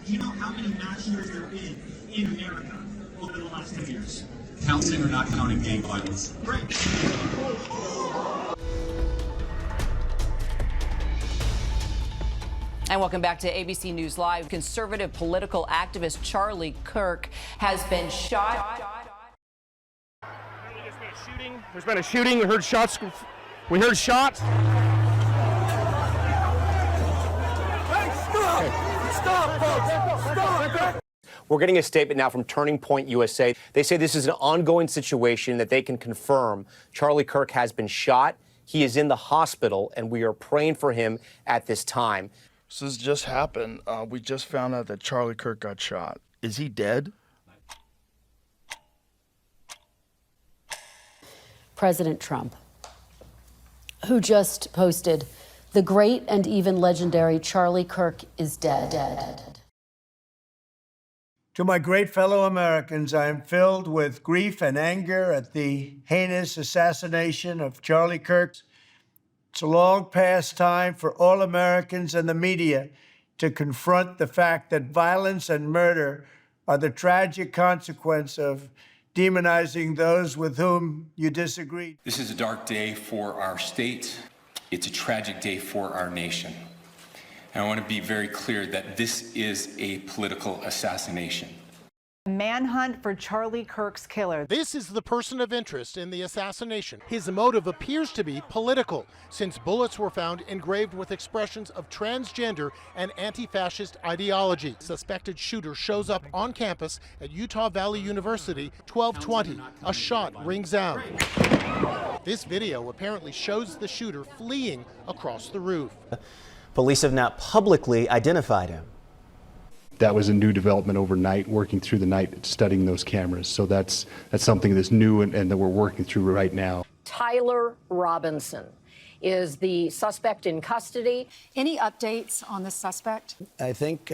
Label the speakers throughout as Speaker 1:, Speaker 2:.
Speaker 1: Do you know how many mass shootings there have been in America over the last 10 years?
Speaker 2: Counting or not counting gang violence?
Speaker 1: Great.
Speaker 3: And welcome back to ABC News Live. Conservative political activist Charlie Kirk has been shot.
Speaker 4: There's been a shooting. We heard shots. Stop!
Speaker 5: We're getting a statement now from Turning Point USA. They say this is an ongoing situation that they can confirm. Charlie Kirk has been shot. He is in the hospital, and we are praying for him at this time.
Speaker 6: So this just happened. We just found out that Charlie Kirk got shot. Is he dead?
Speaker 7: President Trump, who just posted, "The great and even legendary Charlie Kirk is dead."
Speaker 8: To my great fellow Americans, I am filled with grief and anger at the heinous assassination of Charlie Kirk. It's a long past time for all Americans and the media to confront the fact that violence and murder are the tragic consequence of demonizing those with whom you disagree.
Speaker 2: This is a dark day for our state. It's a tragic day for our nation. And I want to be very clear that this is a political assassination.
Speaker 9: Manhunt for Charlie Kirk's killer.
Speaker 4: This is the person of interest in the assassination. His motive appears to be political, since bullets were found engraved with expressions of transgender and anti-fascist ideology. Suspected shooter shows up on campus at Utah Valley University, 12:20. A shot rings out. This video apparently shows the shooter fleeing across the roof.
Speaker 10: Police have not publicly identified him.
Speaker 11: That was a new development overnight, working through the night, studying those cameras. So that's something that's new and that we're working through right now.
Speaker 12: Tyler Robinson is the suspect in custody.
Speaker 13: Any updates on the suspect?
Speaker 8: I think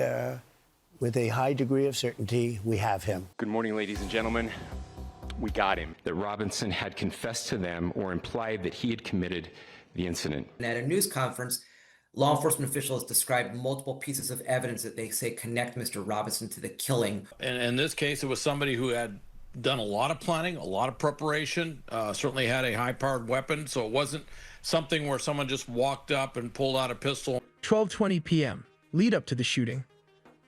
Speaker 8: with a high degree of certainty, we have him.
Speaker 14: Good morning, ladies and gentlemen. We got him. That Robinson had confessed to them or implied that he had committed the incident.
Speaker 15: And at a news conference, law enforcement officials described multiple pieces of evidence that they say connect Mr. Robinson to the killing.
Speaker 16: And in this case, it was somebody who had done a lot of planning, a lot of preparation, certainly had a high-powered weapon, so it wasn't something where someone just walked up and pulled out a pistol.
Speaker 17: 12:20 p.m., lead up to the shooting.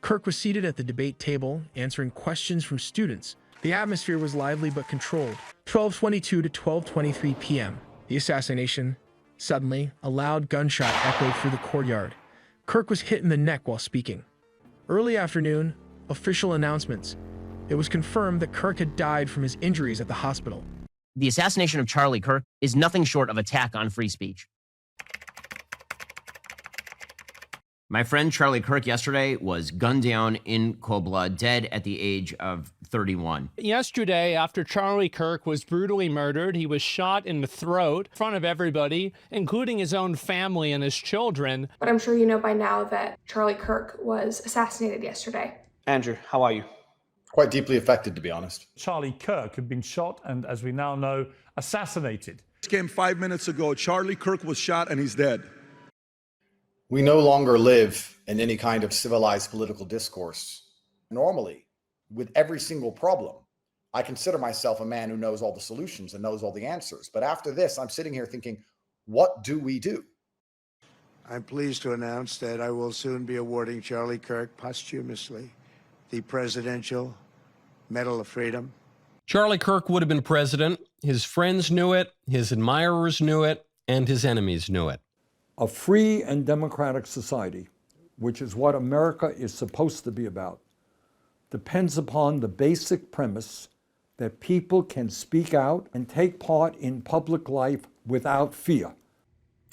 Speaker 17: Kirk was seated at the debate table, answering questions from students. The atmosphere was lively but controlled. 12:22 to 12:23 p.m., the assassination. Suddenly, a loud gunshot echoed through the courtyard. Kirk was hit in the neck while speaking. Early afternoon, official announcements. It was confirmed that Kirk had died from his injuries at the hospital.
Speaker 18: The assassination of Charlie Kirk is nothing short of attack on free speech. My friend Charlie Kirk yesterday was gunned down in cold blood, dead at the age of 31.
Speaker 19: Yesterday, after Charlie Kirk was brutally murdered, he was shot in the throat in front of everybody, including his own family and his children.
Speaker 20: But I'm sure you know by now that Charlie Kirk was assassinated yesterday.
Speaker 5: Andrew, how are you?
Speaker 2: Quite deeply affected, to be honest.
Speaker 3: Charlie Kirk had been shot and, as we now know, assassinated.
Speaker 4: This came 5 minutes ago. Charlie Kirk was shot and he's dead.
Speaker 2: We no longer live in any kind of civilized political discourse. Normally, with every single problem, I consider myself a man who knows all the solutions and knows all the answers. But after this, I'm sitting here thinking, what do we do?
Speaker 8: I'm pleased to announce that I will soon be awarding Charlie Kirk posthumously the Presidential Medal of Freedom.
Speaker 17: Charlie Kirk would have been president. His friends knew it, his admirers knew it, and his enemies knew it.
Speaker 3: A free and democratic society, which is what America is supposed to be about, depends upon the basic premise that people can speak out and take part in public life without fear.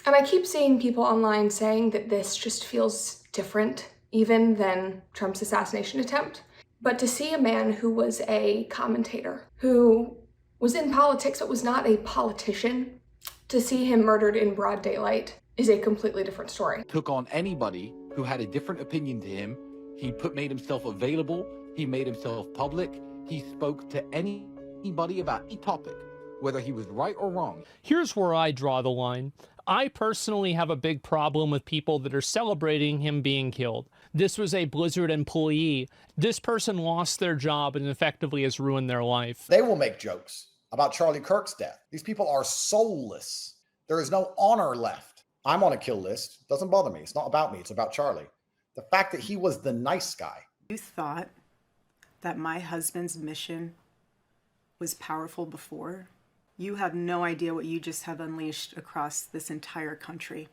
Speaker 20: And I keep seeing people online saying that this just feels different even than Trump's assassination attempt. But to see a man who was a commentator, who was in politics but was not a politician, to see him murdered in broad daylight is a completely different story.
Speaker 16: Took on anybody who had a different opinion to him. He made himself available. He made himself public. He spoke to anybody about any topic, whether he was right or wrong.
Speaker 19: Here's where I draw the line. I personally have a big problem with people that are celebrating him being killed. This was a Blizzard employee. This person lost their job and effectively has ruined their life.
Speaker 2: They will make jokes about Charlie Kirk's death. These people are soulless. There is no honor left. I'm on a kill list. Doesn't bother me. It's not about me. It's about Charlie. The fact that he was the nice guy.
Speaker 21: You thought that my husband's mission was powerful before. You have no idea what you just have unleashed across this entire country.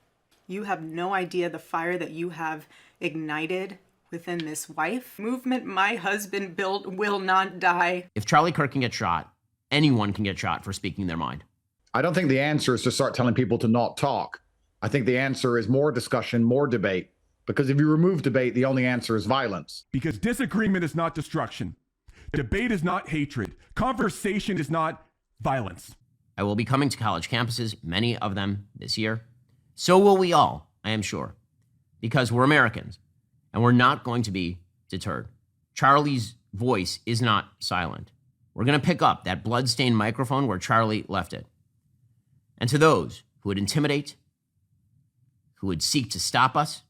Speaker 21: You have no idea the fire that you have ignited within this wife movement my husband built will not die.
Speaker 18: If Charlie Kirk can get shot, anyone can get shot for speaking their mind.
Speaker 2: I don't think the answer is to start telling people to not talk. I think the answer is more discussion, more debate. Because if you remove debate, the only answer is violence.
Speaker 22: Because disagreement is not destruction. Debate is not hatred. Conversation is not violence.
Speaker 18: I will be coming to college campuses, many of them this year. So will we all, I am sure. Because we're Americans, and we're not going to be deterred. Charlie's voice is not silent. We're going to pick up that blood-stained microphone where Charlie left it. And to those who would intimidate, who would seek to stop us,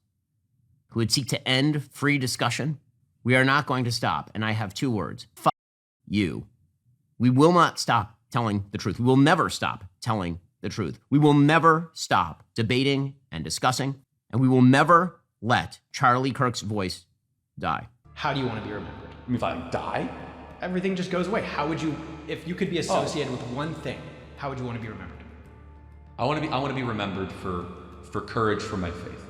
Speaker 18: who would seek to end free discussion, we are not going to stop. And I have two words. Fuck you. We will not stop telling the truth. We will never stop telling the truth. We will never stop debating and discussing. And we will never let Charlie Kirk's voice die.
Speaker 23: How do you want to be remembered? I mean, if I die, everything just goes away. How would you, if you could be associated with one thing, how would you want to be remembered?
Speaker 24: I want to be remembered for courage for my faith.